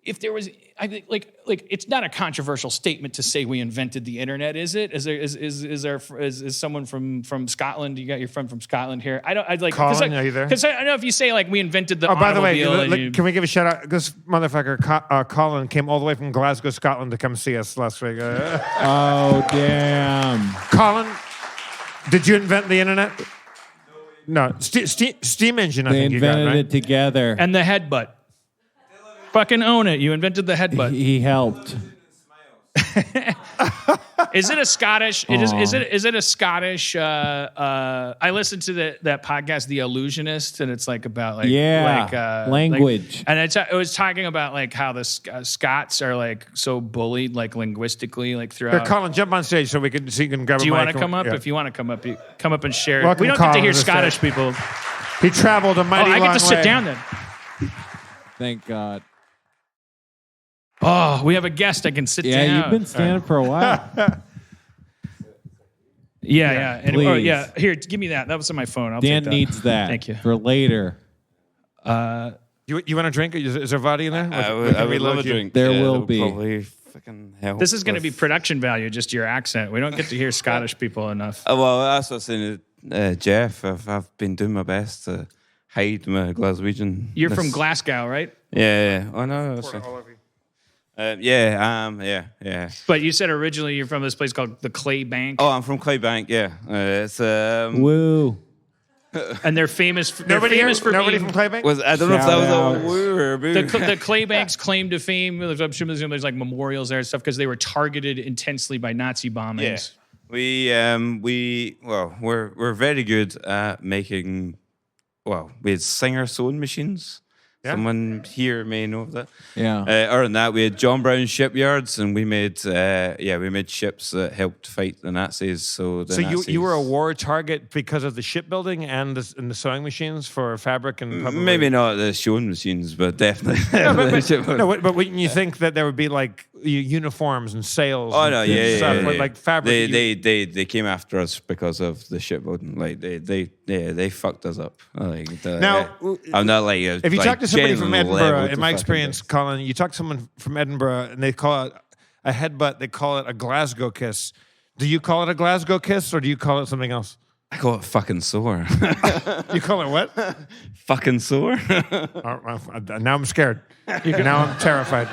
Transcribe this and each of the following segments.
if there was, I think, like it's not a controversial statement to say we invented the internet, is it? Is someone from Scotland? You got your friend from Scotland here. I'd like Colin, are you there? Because I know if you say like we invented the by the way, automobile. can we give a shout out? This motherfucker, Colin, came all the way from Glasgow, Scotland, to come see us last week. Oh damn, Colin, did you invent the internet? No, steam engine. I they think you got, invented right? it together. And the headbutt. Fucking own it. You invented the headbutt. He helped. Is it a Scottish? Is it a Scottish? I listened to that podcast, The Illusionist, and it's like about language. And it was talking about like how the Scots are like so bullied, like linguistically, like throughout. Here, Colin, jump on stage so you can grab. Do you want to come up? Yeah. If you want to come up, you come up and share. Welcome, we don't Colin, get to hear to the Scottish stage. people. He traveled a mighty long way. I get to sit down then. Thank God. Oh, we have a guest. I can sit down. Yeah, you've been standing for a while. Yeah. And, please. Here, give me that. That was on my phone. I'll Dan take that. needs that. Thank you. For later. You want a drink? Is there vodka in there? I would love a drink. There Yeah, will that would be. Probably fucking help. This is going to be production value, just your accent. We don't get to hear Scottish people enough. Well, that's what I was saying to Jeff. I've been doing my best to hide my Glaswegian. You're from Glasgow, right? Yeah. Oh no. Yeah. But you said originally you're from this place called the Clay Bank. Oh, I'm from Claybank. Yeah. It's Woo. And they're famous. Nobody famous here? for Nobody being, from Claybank? I don't know if that was Shout a outs. woo or a boo. the Clay Bank's claim to fame. I'm sure there's like memorials there and stuff because they were targeted intensely by Nazi bombings. Yeah. We're very good at making. Well, we had Singer sewing machines. Yeah. Someone here may know of that. Yeah. Other than that, we had John Brown shipyards, and we made ships that helped fight the Nazis. So you were a war target because of the shipbuilding and the sewing machines for fabric and probably... Maybe not the sewing machines, but definitely. But when you think that there would be like uniforms and sails. Oh no, and stuff, yeah. like fabric. They came after us because of the shipbuilding. Like they fucked us up. I'm not like if you talk to somebody from Edinburgh, in my experience, best. Colin, you talk to someone from Edinburgh and they call it a headbutt. They call it a Glasgow kiss. Do you call it a Glasgow kiss or do you call it something else? I call it fucking sore. You call it what? Fucking sore. Now I'm scared. Now I'm terrified.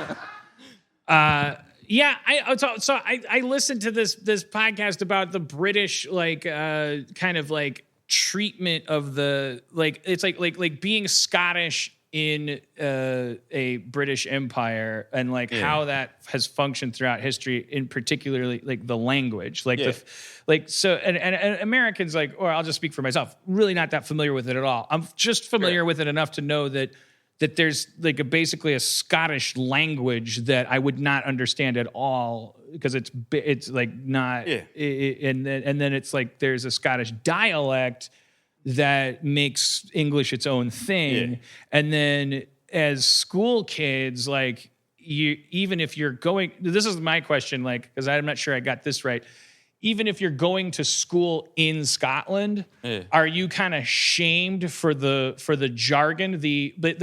Yeah, I listened to this podcast about the British kind of like treatment of the it's like being Scottish in a British Empire and how that has functioned throughout history, in particularly like the language, and Americans or I'll just speak for myself, really not that familiar with it at all. I'm just familiar with it enough to know that there's basically a Scottish language that I would not understand at all because it's like not, and then it's like there's a Scottish dialect that makes English its own thing, and then as school kids, even if you're going, this is my question, because I'm not sure I got this right. Even if you're going to school in Scotland, are you kind of shamed for the jargon?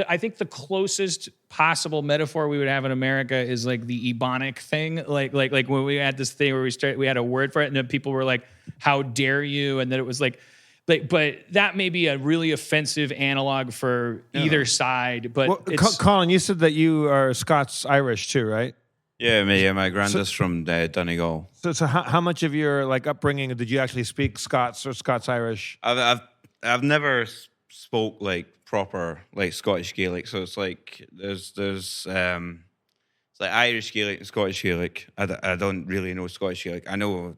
I think the closest possible metaphor we would have in America is like the Ebonic thing, like when we had this thing where we had a word for it, and then people were like, "How dare you?" And then it was like, but that may be a really offensive analog for either side. But Colin, you said that you are Scots-Irish too, right? Yeah, my granddad's from Donegal. So how much of your upbringing did you actually speak Scots or Scots-Irish? I've never spoke proper Scottish Gaelic. So it's there's it's like Irish Gaelic and Scottish Gaelic. I don't really know Scottish Gaelic. I know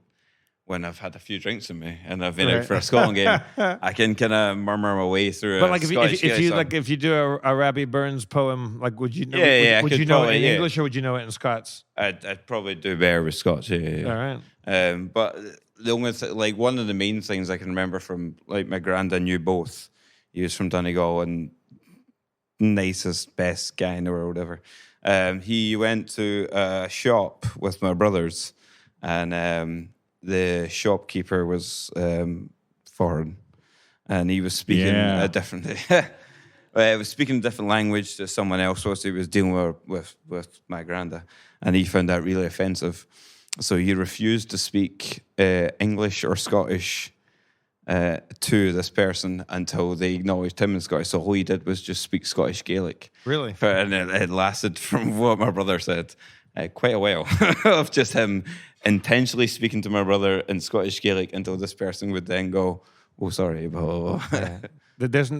when I've had a few drinks in me and I've been out for a Scotland game, I can kind of murmur my way through. But if you do a Rabbie Burns poem, would you know? Would you know it in English or would you know it in Scots? I'd probably do better with Scots. Yeah. All right. But the only one of the main things I can remember from my granddad knew both. He was from Donegal and nicest, best guy in the world ever. He went to a shop with my brothers and. The shopkeeper was foreign, and he was speaking a different. was speaking a different language to someone else. So he was dealing with my granda, and he found that really offensive. So he refused to speak English or Scottish to this person until they acknowledged him in Scottish. So all he did was just speak Scottish Gaelic. Really? And it lasted, from what my brother said, quite a while of just him intentionally speaking to my brother in Scottish Gaelic until this person would then go, "Oh, sorry, blah, blah, blah." Yeah. There's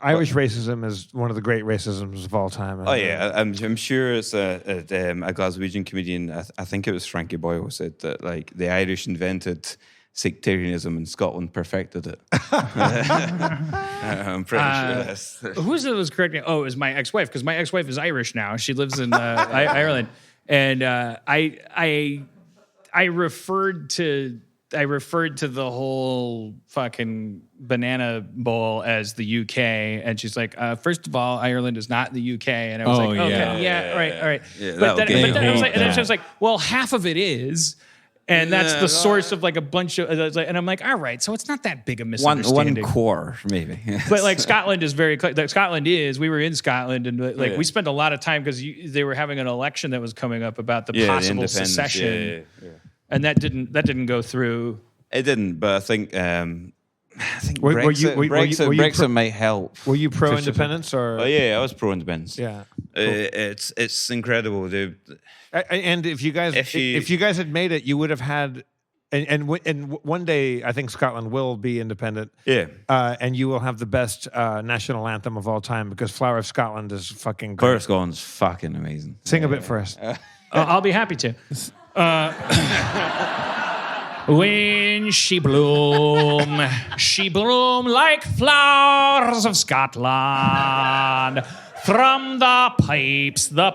Irish racism is one of the great racisms of all time. Oh yeah, I'm sure it's a Glaswegian comedian. I think it was Frankie Boyle who said that like the Irish invented sectarianism and Scotland perfected it. I'm pretty sure that's. Who's it was correcting? Oh, it was my ex-wife, because my ex-wife is Irish now. She lives in Ireland, and I referred to the whole fucking banana bowl as the UK, and she's like, first of all, Ireland is not the UK, and I was like, okay, yeah, all right. Yeah, but then I was like, and then that. she was like, well, half of it is. And that's the source of like a bunch of, and I'm like, all right, so it's not that big a misunderstanding. One core, maybe. But like Scotland is very, we were in Scotland, and like we spent a lot of time because they were having an election that was coming up about the possible secession, and that didn't go through. It didn't, but I think Brexit might help. Were you pro-independence or? Oh yeah, I was pro-independence. Yeah. It's incredible, dude. And if you guys had made it, you would have had, and one day I think Scotland will be independent. Yeah. And you will have the best national anthem of all time, because "Flower of Scotland" is fucking great. Flower of Scotland's fucking amazing. Sing a bit for us. I'll be happy to. When she bloom like flowers of Scotland. From the pipes they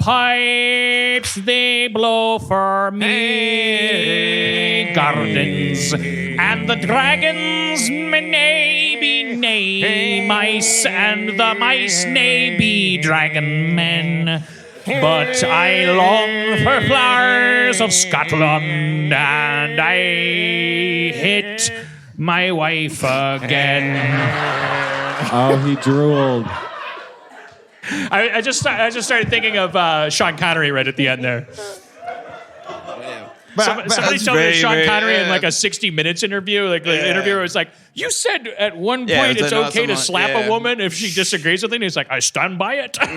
blow for me. Gardens and the dragons may be mice, and the mice may be dragon men. But I long for flowers of Scotland, and I hit my wife again. Oh, he drooled. I just started thinking of Sean Connery right at the end there. Somebody told me Sean Connery in like a 60 Minutes interview, like the interviewer was like, "You said at one point it's okay to slap a woman if she disagrees with it." And he's like, "I stand by it." Wow.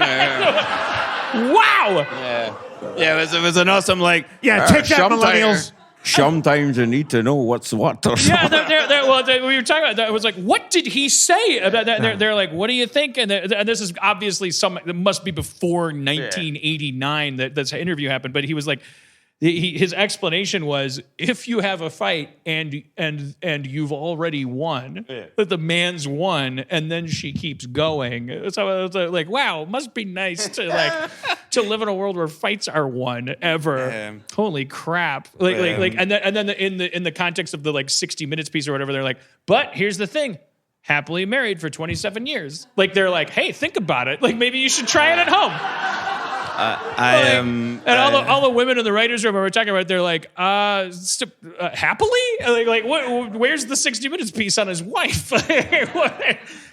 Yeah, it was an awesome like. Yeah, take that, millennials. Sometimes you need to know what's what. Or well, we were talking about that. It was like, what did he say about that? They're like, what do you think? And this is obviously that must be before 1989 that this interview happened. But he was like, his explanation was, if you have a fight and you've already won, that the man's won, and then she keeps going. So I was like, wow, it must be nice to to live in a world where fights are won ever. Holy crap! And then in the context of the like 60 Minutes piece or whatever, they're like, but here's the thing. Happily married for 27 years. Like, they're like, hey, think about it. Like, maybe you should try it at home. All the women in the writers' room we're talking about, they're like, happily? Like, what? Where's the 60 Minutes piece on his wife?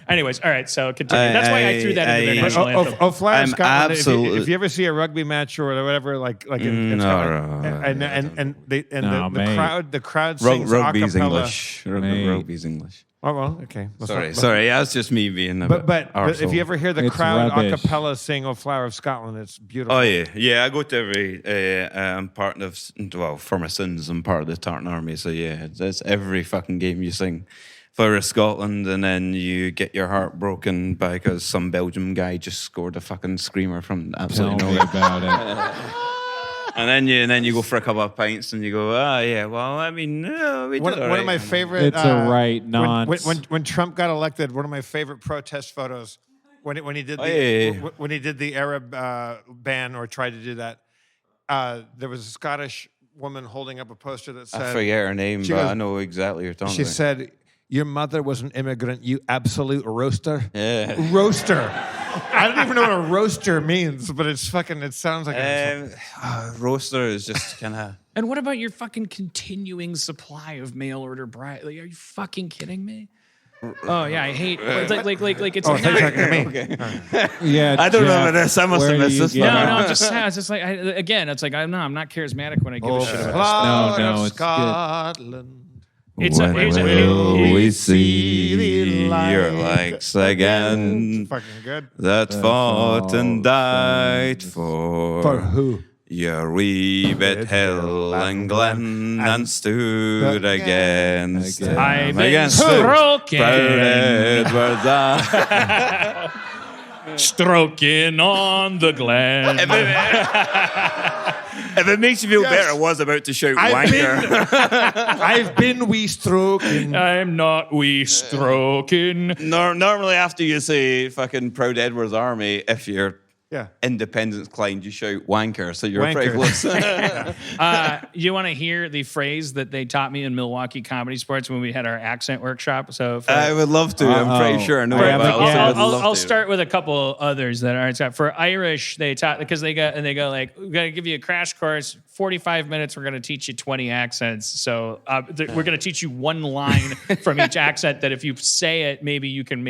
Anyways, all right, so continue. That's why I threw that into their national anthem. Flower of Scotland. Absolutely. If you ever see a rugby match or whatever, like in Scotland, the crowd sings rugby's a cappella. English. Rugby's English. Oh well, okay. Sorry. That's just me being a bit But if you ever hear the It's crowd rubbish. a cappella sing "O Flower of Scotland," it's beautiful. Oh yeah. I go to every. I'm part of. Well, for my sins, I'm part of the Tartan Army. So yeah, it's every fucking game you sing "Flower of Scotland," and then you get your heart broken because some Belgian guy just scored a fucking screamer from absolutely Tell me nowhere. about it. And then you go for a couple of pints and you go, yeah, well, I mean, we did One all of right. my favorite. It's a right nonce. When Trump got elected, one of my favorite protest photos when he did when he did the Arab ban or tried to do that. There was a Scottish woman holding up a poster that said, I forget her name, but goes- I know exactly what you're talking she about. said, "Your mother was an immigrant, you absolute roaster." Yeah. Roaster. I don't even know what a roaster means, but it sounds like an insult. Roaster is just kind of. And what about your fucking continuing supply of mail order bride? Like, are you fucking kidding me? Oh yeah, I hate it's like it's Oh, not. they're talking to me. Okay. Yeah, I don't Jeff, remember this. I must where have do missed you this get one. No, it? no, I'm just sad. It's just like again, it's like I'm not charismatic when I give a shit about this. Flower No, of it's good. Scotland. It's when it's will we see the your light likes again It's fucking good. that fought and died for who? your wee bit hill and glen and stood against him. I've been Against stroking. Edward's eye. Stroking on the glen. If it makes you feel Yes. better, I was about to shout I've wanker. I've been wee stroking. I'm not wee stroking. Normally, after you say fucking Proud Edward's Army, if you're Yeah. independence climbed, you shout wanker, so you're Wanker. pretty close. You want to hear the phrase that they taught me in Milwaukee Comedy Sports when we had our accent workshop? So for, I would love to. I'm pretty sure I know Yeah, it, but but I yeah. also would love I'll to. start with a couple others that aren't. For Irish, they taught because they go like, we're gonna give you a crash course, 45 minutes. We're gonna teach you 20 accents. So we're gonna teach you one line from each accent. That if you say it, maybe you can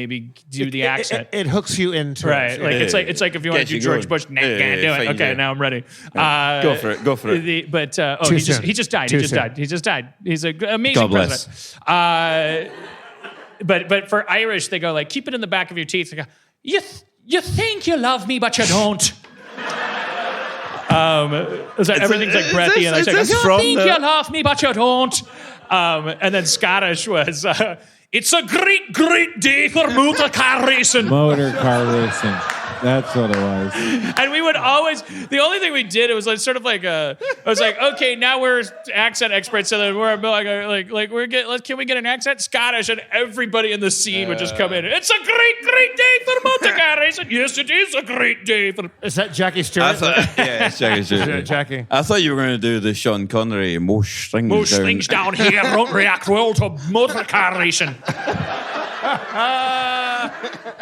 do the accent. It hooks you into Right, it. like it's like if you want to Get do you George going. Bush, nah, can't do it. fine, Okay, yeah. now I'm ready. Go for it. Go for it. Too He soon. just died. Too He just soon. died. He just died. He's an amazing God bless. president. But for Irish, they go like, keep it in the back of your teeth. They go, you think you love me, but you don't. So everything's like breathy, and I is say, this you from think the- you love me, but you don't. And then Scottish was, it's a great, great day for motor car racing. Motor car racing. That's what it was. And we would always, the only thing we did, it was like sort of like I was like, okay, now we're accent experts, so then we're can we get an accent? Scottish, and everybody in the scene would just come in. It's a great, great day for motor car racing. Yes, it is a great day for. Is that Jackie I Stewart? thought, yeah, it's Jackie Stewart. Jackie. I thought you were going to do the Sean Connery most things Most down. things down here don't react well to motor car racing.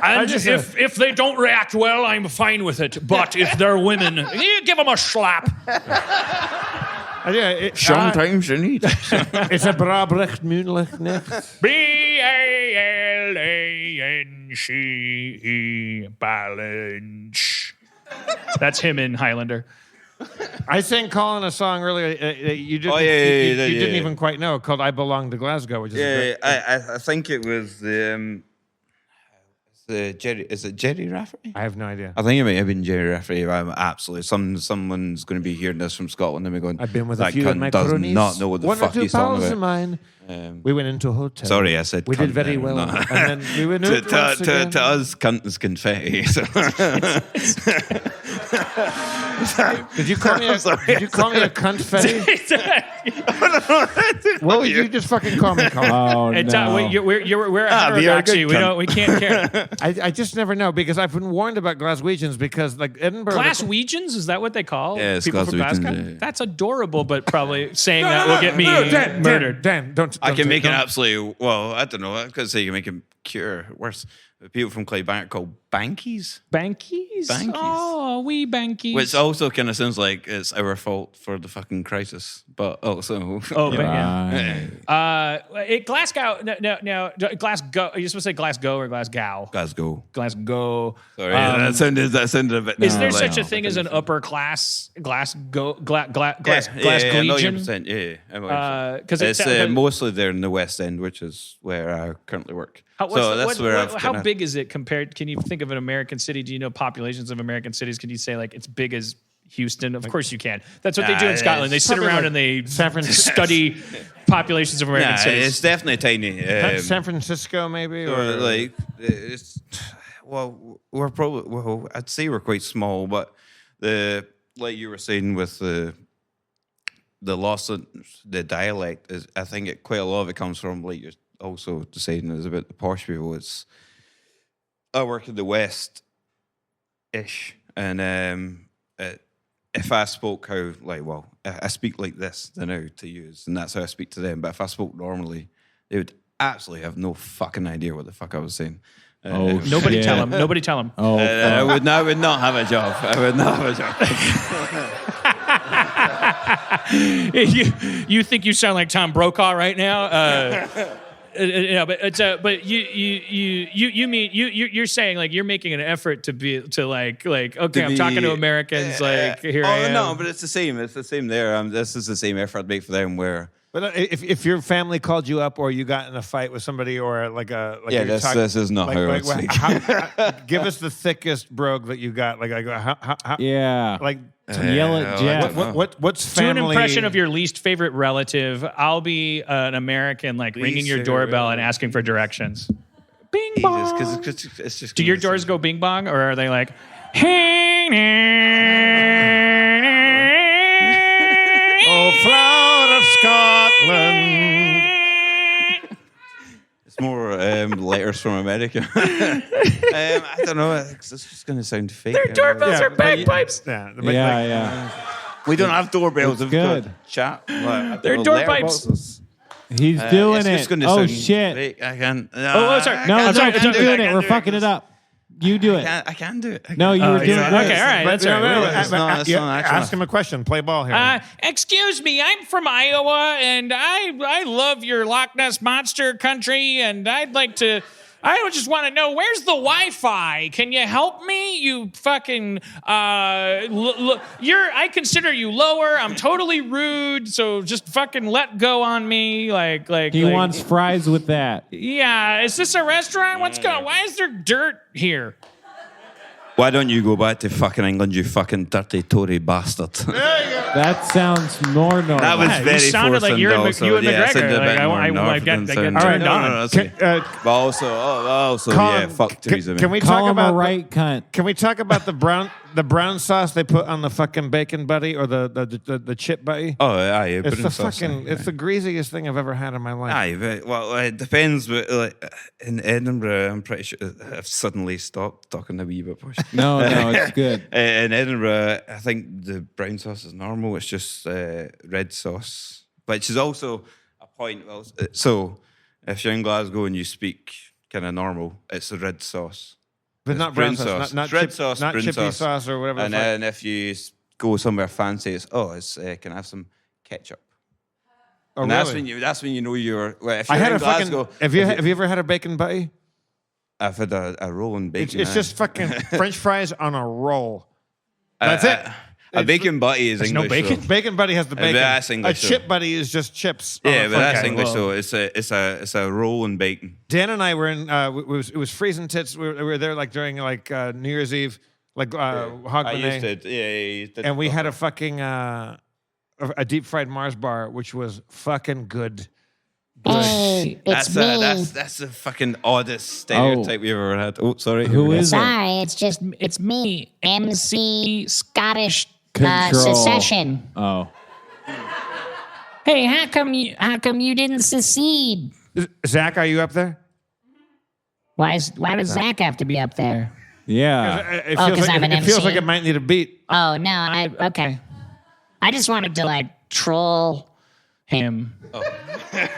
And if they don't react well, I'm fine with it. But if they're women, you give them a slap. Sometimes you need. It's a Brabrecht Moonlicht Nacht. B-A-L-A-N-C-E balance. That's him in Highlander. I sang Colin a song earlier that you didn't, Oh, yeah, you yeah, didn't yeah. even quite know, called I Belong to Glasgow, which is Yeah, great. I think it was the Jerry. Is it Jerry Rafferty? I have no idea. I think it might have been Jerry Rafferty. I'm absolutely. Someone's going to be hearing this from Scotland and be going. I've been with that a few of cunt my does cronies. not know what the One fuck or two he's talking pals of about. mine. We went into a hotel. Sorry, I said. We did cunt very there. well. No. And then we went out once again. To us, cunt is confetti. So. Did you call me a cunt fetty? What would you just fucking call me, Colin? Oh, And no. we're Ah, a we are heterodoxy. good We can't care. I just never know because I've been warned about Glaswegians because like Edinburgh. Glaswegians, is that what they call Yeah, it's people from Glaswegians, Glasgow? yeah. That's adorable, but probably saying that will get me murdered. Dan, don't. I can make an don't- absolutely. Well, I don't know. I could say you can make a cure worse. People from Clydebank are called bankies, Bankies? Bankies. Oh, wee bankies. which also kind of sounds like it's our fault for the fucking crisis, but also. Oh, but yeah. Right. Glasgow. No, Glasgow. Are you supposed to say Glasgow or Glasgow? Glasgow. Glasgow. Sorry, that sounded a bit. Is there like- such a thing as an upper class Glasgow? Yeah, Glaswegian? 100%, yeah. Because It's mostly there in the West End, which is where I currently work. How big is it compared? Can you think of an American city? Do you know populations of American cities? Can you say like it's big as Houston? Of course you can. That's what they do in Scotland. They sit probably around like and they San Francisco. study populations of American Nah, cities. it's definitely tiny. San Francisco, maybe, or or like it's we're probably I'd say we're quite small, but like you were saying with the loss of the dialect is I think quite a lot of it comes from like you're also saying is about the posh people. It's I work in the West ish, and if I spoke I speak like this now to use, and that's how I speak to them. But if I spoke normally, they would absolutely have no fucking idea what the fuck I was saying. Oh, Nobody shit. tell him. Nobody tell him. Oh, I fuck. would not have a job. I would not have a job. You think you sound like Tom Brokaw right now? but it's but you're saying like you're making an effort to like okay, I'm talking to Americans like here I am. No, but it's the same. It's the same there. This is the same effort I'd make for them. Where, but if your family called you up or you got in a fight with somebody or this is not how I would speak. Give us the thickest brogue that you got. How yell at Jeff. What's family? Do an impression of your least favorite relative. I'll be an American, like ringing your doorbell and asking for directions. Bing bong. It's just. Do your doors go bing bong, or are they like? Oh, flower of Scotland. It's more letters from America. I don't know. It's just going to sound fake. Their doorbells are bagpipes. Yeah. We don't have doorbells. It's We've good. got chat. They're door pipes. He's doing it's it. just gonna Oh sound shit! fake. I can. Oh, sorry. No, I'm sorry. keep doing it. We're fucking it up. You do it. I can do it. No, you were doing it. Okay, all right. That's all right. It's not Ask him a question. Play ball here. Excuse me, I'm from Iowa, and I love your Loch Ness Monster country, and I just want to know, where's the Wi-Fi? Can you help me? You fucking, I consider you lower. I'm totally rude, so just fucking let go on me. He wants fries with that. Yeah, is this a restaurant? What's going? Why is there dirt here? Why don't you go back to fucking England, you fucking dirty Tory bastard? That sounds more normal. That was very sounded like you and McGregor. I get turned on. But also, Colin, fuck Theresa May. Can we Call talk him about a right cunt. Can we talk about the brown sauce they put on the fucking bacon buddy or the chip buddy? Oh, aye. It's the fucking it's the greasiest thing I've ever had in my life. Aye, well, it depends. But, in Edinburgh, I'm pretty sure I've suddenly stopped talking a wee bit posh. No, it's good. In Edinburgh, I think the brown sauce is normal. It's just red sauce, which is also a point. So, if you're in Glasgow and you speak kind of normal, it's a red sauce. But not brown sauce, not red sauce, not chippy sauce or whatever. And then if you go somewhere fancy, it's can I have some ketchup? Oh, and really? that's when you know you're. Well, if you're I had in a Glasgow, fucking. Have you ever had a bacon buddy? I've had a roll and bacon. It's just fucking French fries on a roll. That's it. A bacon buddy is English. No bacon. So. Bacon buddy has the bacon. That's English, a chip buddy is just chips. Yeah, but that's English. So it's a roll and bacon. Dan and I were in. It was freezing tits. We were there like during like New Year's Eve, like Hog Benet. And we had a fucking a deep fried Mars bar, which was fucking good. Hey, it's me. That's the fucking oddest stereotype we've ever had. Oh, sorry. Who is it? Sorry, it's me, MC Scottish Control. Secession. Oh. Hey, how come you didn't secede? Zach, are you up there? Why does Zach have to be up there? Yeah. It Oh, feels 'cause like I'm an it feels MC? like it might need a beat. Oh no, okay. I just wanted to like troll Him.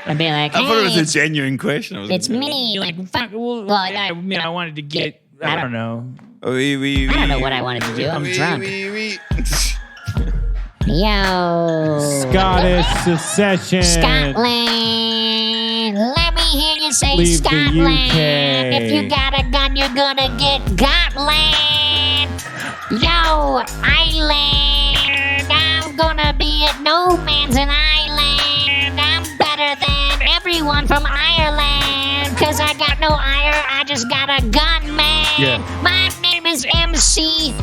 and be like, hey, I thought it was a genuine question. it's me. Like, fuck. Well, I mean, I wanted to get. I don't know. I don't know what I wanted to do. I'm drunk. Yo, Scottish secession. Scotland. Let me hear you say Leave the Scotland. UK. If you got a gun, you're gonna get Gotland. Yo, Island. I'm gonna be at no man's an island. I'm better than everyone from Ireland. Cause I got no ire, I just got a gun, man. Yeah. My name is MC.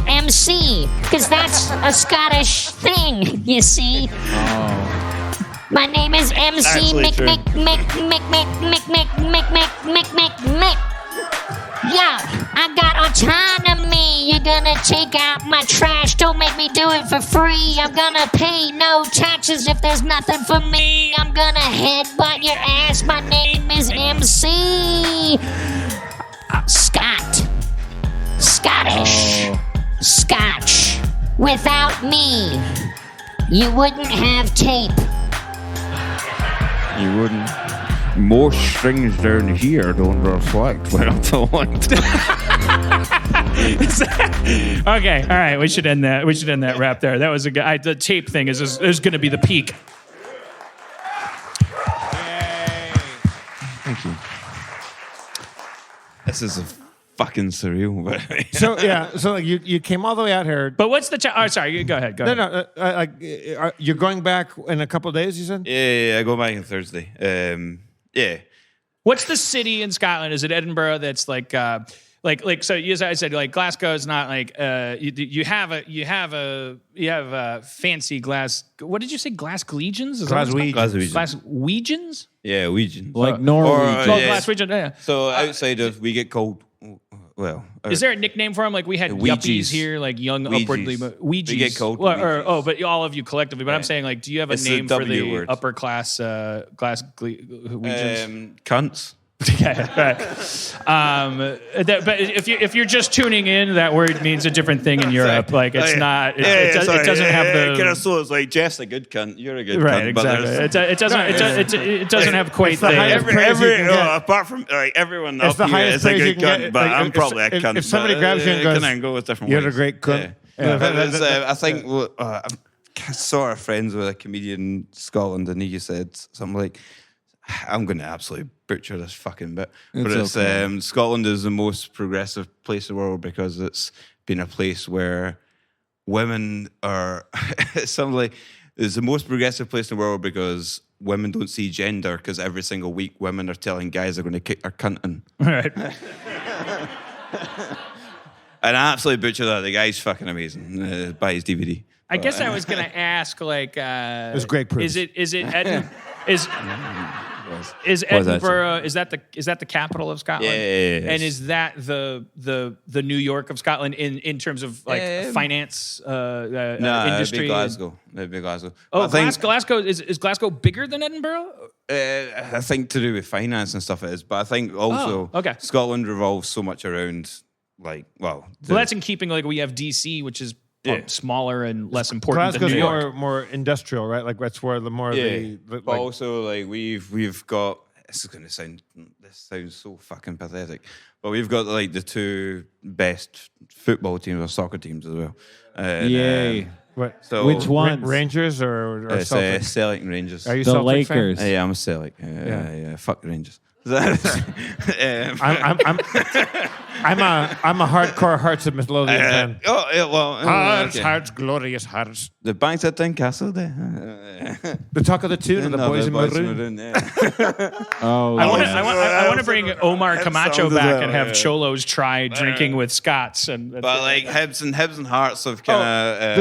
Cause that's a Scottish thing, you see. Oh. My name is MC Actually Mick true. Mick. Yeah, I got autonomy. You're gonna take out my trash. Don't make me do it for free. I'm gonna pay no taxes if there's nothing for me. I'm gonna headbutt your ass. My name is MC. Scottish. Oh. Scotch. Without me, you wouldn't have tape. You wouldn't. More strings down here don't reflect when I'm talking. Okay, all right. We should end that. We should end that rap there. That was a good. The tape thing is going to be the peak. Thank you. This is fucking surreal. But So like you came all the way out here. But what's the? Oh, sorry. Go ahead. Go ahead. No. You're going back in a couple of days. You said. yeah, I go back on Thursday. Yeah. What's the city in Scotland? Is it Edinburgh? That's like so. As I said, like Glasgow is not like you have fancy glass. What did you say? Glaswegians? Glaswegians? Yeah, Wegians. Like Norwegian. Glaswegian. Yeah. So outside of, we get called, well. Is there a nickname for them? Like we had Ouijies. yuppies here, like young upwardly. Ouijies. We get called but all of you collectively. But I'm saying, like, do you have a It's name the for the W word. upper class Glaswegians? Cunts. Yeah, right. But if you're just tuning in, that word means a different thing in Europe. Like it's not. It doesn't have the. Kind of so it's like Jeff's a good cunt. You're a good Right, cunt. exactly. It doesn't have quite the. Apart from like everyone It's up the here highest is a praise you good can cunt, get. but Like, I'm if- probably a cunt. if somebody grabs you and goes, can go with different "You're ways. a great cunt." Yeah. But Yeah. it's, I think I'm sort of friends with a comedian in Scotland, and he said something like, I'm going to absolutely butcher this fucking bit, but it's Scotland is the most progressive place in the world because it's been a place where women are something like it's the most progressive place in the world because women don't see gender because every single week women are telling guys they're going to kick their cunt in. Right. And I absolutely butcher that. The guy's fucking amazing. Buy his DVD. I guess I was gonna ask, like, It's great proof. Is Edinburgh? Is that the capital of Scotland? Yes. And is that the New York of Scotland in terms of like finance industry? It'd be Glasgow. Oh, But I think, Glasgow is Glasgow bigger than Edinburgh? I think to do with finance and stuff it is, but I think also okay. Scotland revolves so much around Well, that's in keeping. Like we have DC, which is smaller and less important Glasgow's than New York. more industrial, right? Like that's where the more the but like, also like we've got this sounds so fucking pathetic, but we've got like the two best football teams or soccer teams as well. And, Yay. what? So Which ones? Rangers or It's Celtic? Celtic and Rangers. Are you The Celtic fan? Lakers. Yeah, I'm a Celtic. Yeah, fuck the Rangers. I'm a hardcore Hearts of Midlothian fan. Oh, yeah, well, Hearts, okay. Hearts, glorious Hearts. The banks at Tynecastle there. The talk of the tune, the No, boys in Boys maroon. yeah. Oh, I Lord. want to bring Omar Camacho sounds back well, and have yeah. Cholos try drinking with Scots and. But like Hibs and Hearts have kind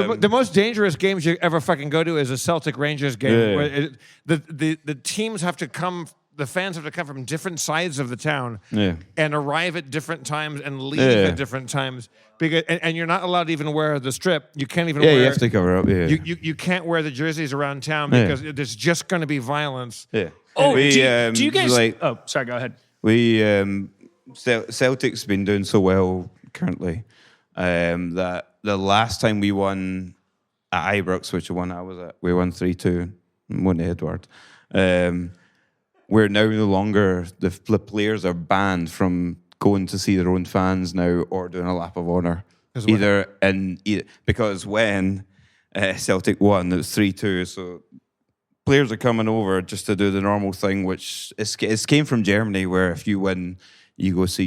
of The most dangerous games you ever fucking go to is a Celtic Rangers game. Yeah. Where the teams have to come, the fans have to come from different sides of the town and arrive at different times and leave at different times. Because and you're not allowed to even wear the strip. You can't even wear. you have to cover up. Yeah, You can't wear the jerseys around town because there's just going to be violence. yeah. Oh, We, do you guys? like Oh, sorry. Go ahead. we Celtic's been doing so well currently that the last time we won at Ibrox, which one I was at, we won 3-2, won to Edward. We're now no longer the players are banned from going to see their own fans now or doing a lap of honour. Because when Celtic won, it was 3-2. So players are coming over just to do the normal thing, which it came from Germany, where if you win, you go see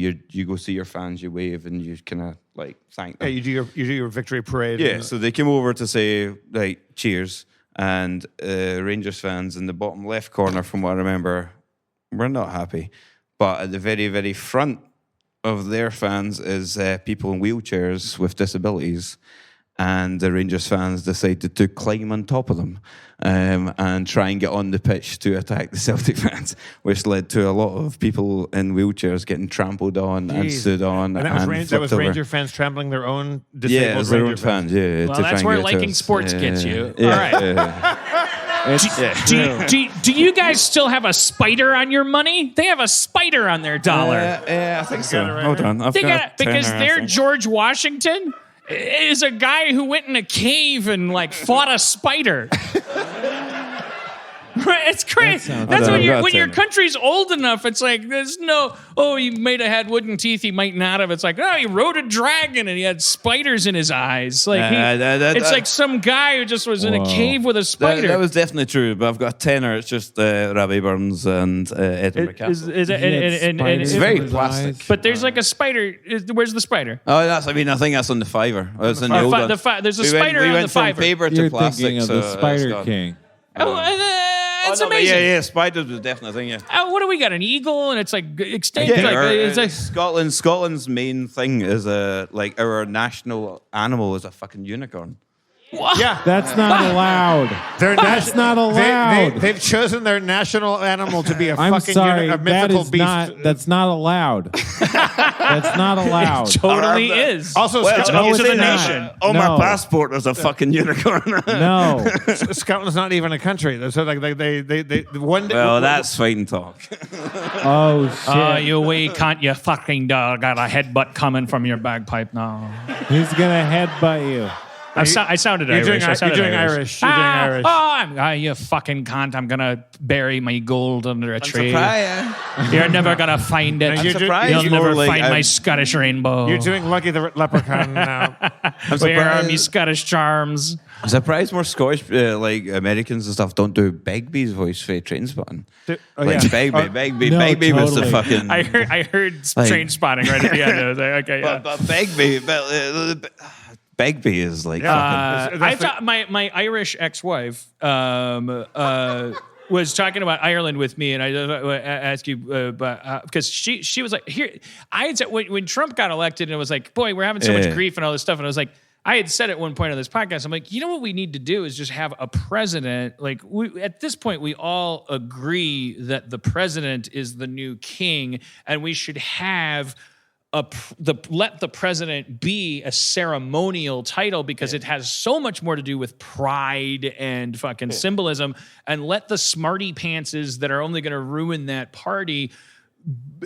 your fans, you wave, and you kind of like thank them. Yeah, you do your victory parade. Yeah, so they came over to say like cheers, and Rangers fans in the bottom left corner, from what I remember, were not happy. But at the very, very front of their fans is people in wheelchairs with disabilities, and the Rangers fans decided to climb on top of them and try and get on the pitch to attack the Celtic fans, which led to a lot of people in wheelchairs getting trampled on and stood on. And that was Ranger fans trampling their own disabled Yeah, it was their Ranger own fans. Yeah, Well, to that's try where and get to liking us. sports gets you. Yeah, All right. It's true. Do you guys still have a spider on your money? They have a spider on their dollar. Yeah, I think so. right Hold here. on, They got it because their George Washington is a guy who went in a cave and like fought a spider. Right, it's crazy. sounds- That's when That's your it. country's old enough. It's like there's no. Oh, he might have had wooden teeth. He might not have. It's like he rode a dragon and he had spiders in his eyes. Like it's like some guy who just was in a Whoa. cave with a spider. That was definitely true, but I've got a tenor. It's just Robbie Burns and Edinburgh Castle. Is it- He had and spiders it's very in his plastic. eyes. but there's like a spider. Where's the spider? Oh, I think that's on the Fiver. Oh, it's in the old one. There's a We spider we on went the from Fiver. paper to You're plastic. thinking of so the it's Spider gone. King. It's Oh, no, but amazing. yeah, spiders was definitely a thing. Yeah. What do we got? An eagle, and it's like extinct. Yeah, like, or, it's like Scotland's main thing is our national animal is a fucking unicorn. Yeah. That's not allowed. That's not allowed. They've chosen their national animal to be a I'm fucking sorry. a That mythical is beast. not. That's not allowed. That's not allowed. totally is. Also, it's no, up to it's the not. nation. On No. my passport, there's a fucking unicorn. No. Scotland's not even a country. So like they one day. Well, that's fighting talk. Oh shit. You wee cunt, you fucking dog. Got a headbutt coming from your bagpipe now. He's gonna headbutt you. I sounded You're doing Irish. I sounded Irish. You're doing Irish. You fucking cunt. I'm going to bury my gold under a tree. Surprise. You're never going to find it. You're surprised. You'll You're never more like, find my I'm- Scottish rainbow. You're doing Lucky the Leprechaun now. Where are me Scottish charms? I'm surprised more Scottish, like Americans and stuff, don't do Begbie's voice for Trainspotting. Like Begbie. No, Begbie was the totally. fucking. I heard Like- train spotting right at the end. I was like, okay, yeah. But Begbie is like fucking. I thought my Irish ex-wife was talking about Ireland with me, and I asked you, because she was like, here, I had said when Trump got elected, and it was like, boy, we're having so much grief and all this stuff, and I was like, I had said at one point on this podcast, I'm like, you know what we need to do is just have a president. Like at this point, we all agree that the president is the new king, and we should have let the president be a ceremonial title because it has so much more to do with pride and fucking symbolism, and let the smarty pantses that are only going to ruin that party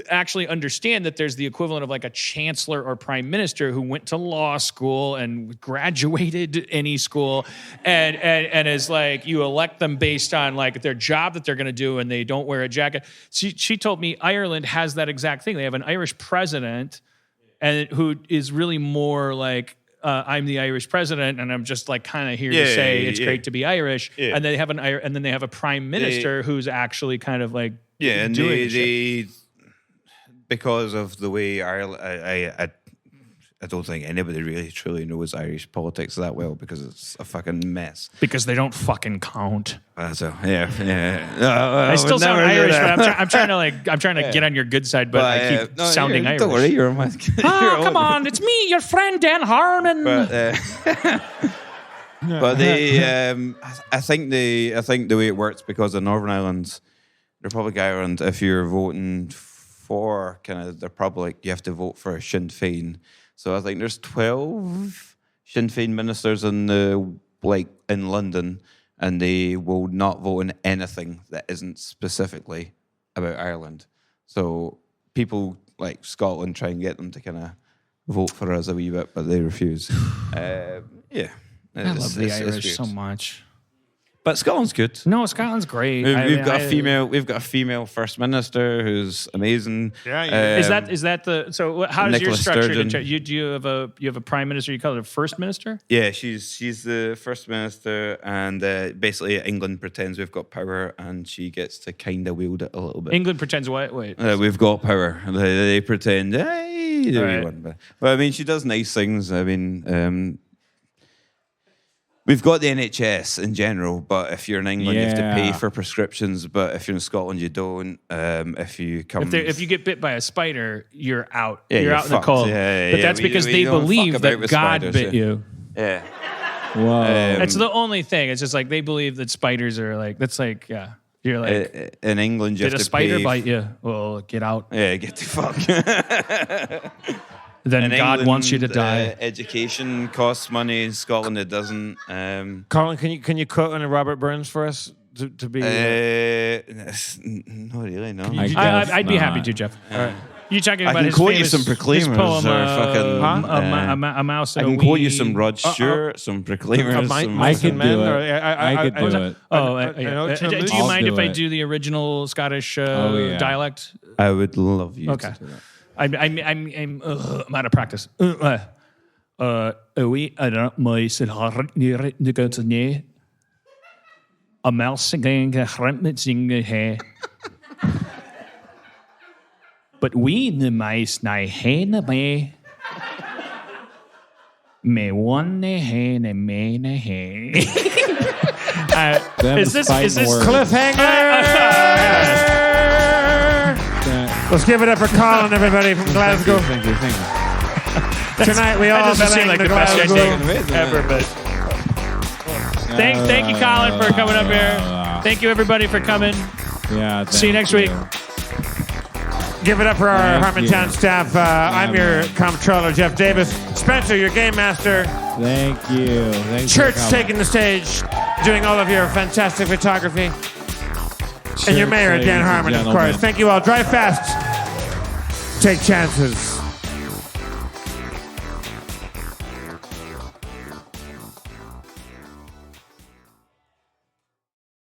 actually understand that there's the equivalent of like a chancellor or prime minister who went to law school and graduated any school and is like, you elect them based on like their job that they're going to do, and they don't wear a jacket. She told me Ireland has that exact thing. They have an Irish president and who is really more like, I'm the Irish president, and I'm just like kind of here to say it's great to be Irish. Yeah. And they have and then they have a prime minister who's actually kind of like And doing they because of the way Ireland, I don't think anybody really truly knows Irish politics that well because it's a fucking mess. because they don't fucking count. So yeah. I still sound Irish, but I'm trying to get on your good side, but I keep sounding Irish. Don't worry, you're my. Oh, come on, it's me, your friend Dan Harmon. But they, I think the way it works because in Northern Ireland, Republic of Ireland, if you're voting for kind of the Republic, you have to vote for Sinn Féin. So I think there's 12 Sinn Féin ministers in in London, and they will not vote on anything that isn't specifically about Ireland. So people like Scotland try and get them to kind of vote for us a wee bit, but they refuse. Yeah. I love the Irish so much. But Scotland's good. No, Scotland's great. We've got a female first minister who's amazing. Yeah, Is that the so? How does your Nicola structure? Sturgeon. Do you have a prime minister? You call it a first minister? Yeah, she's the first minister, and basically England pretends we've got power, and she gets to kind of wield it a little bit. England pretends what? Wait. We've got power. They pretend, hey, Right. But I mean, she does nice things. I mean, we've got the NHS in general, but if you're in England, you have to pay Yeah. for prescriptions. But if you're in Scotland, you don't. If you come, If you get bit by a spider, you're out. Yeah, you're you're out in the fucked. cold. Yeah, but yeah, that's we- because we they don't believe fuck about that with God spiders, bit yeah. you. yeah. Whoa. It's the only thing. It's just like they believe that spiders are like. That's like yeah. You're like. In England, you Did have a to spider pay. bite you? Well, get out. Yeah, get the fuck. Then In God England, wants you to die. Education costs money. In Scotland, it doesn't. Colin, can you quote on Robert Burns for us to be? Not really, no. I guess I'd be happy not. to, Jeff. All right. You talking I about can his quote you famous some Proclaimers his poem, or fucking, a mouse I and a can quote you wee- some Rod Stewart, some Proclaimers. Mi- some mice could and do men, it. or I could do it. Do you I'll mind do if I it. do the original Scottish yeah. dialect? I would love you. Okay. To do that. I'm out of practice. Oui, alors moi c'est de continuer. A mouse again met zingen he. But we the mice na hene be. Me one hene me na he. Is this cliffhanger? Let's give it up for Colin, everybody from Glasgow. Thank you. Tonight we all That doesn't seem like the best Glasgow. ending ever, but thank you, Colin, for coming up here. Thank you, everybody, for coming. Yeah. See you next week. Give it up for our Thank Harmontown you. staff. I'm your comptroller, Jeff Davis. Spencer, your game master. Thank you. Thanks Church for coming. taking the stage, doing all of your fantastic photography. And your Church, mayor, Dan ladies and Harmon, of gentlemen. course. Thank you all. Drive fast. Take chances.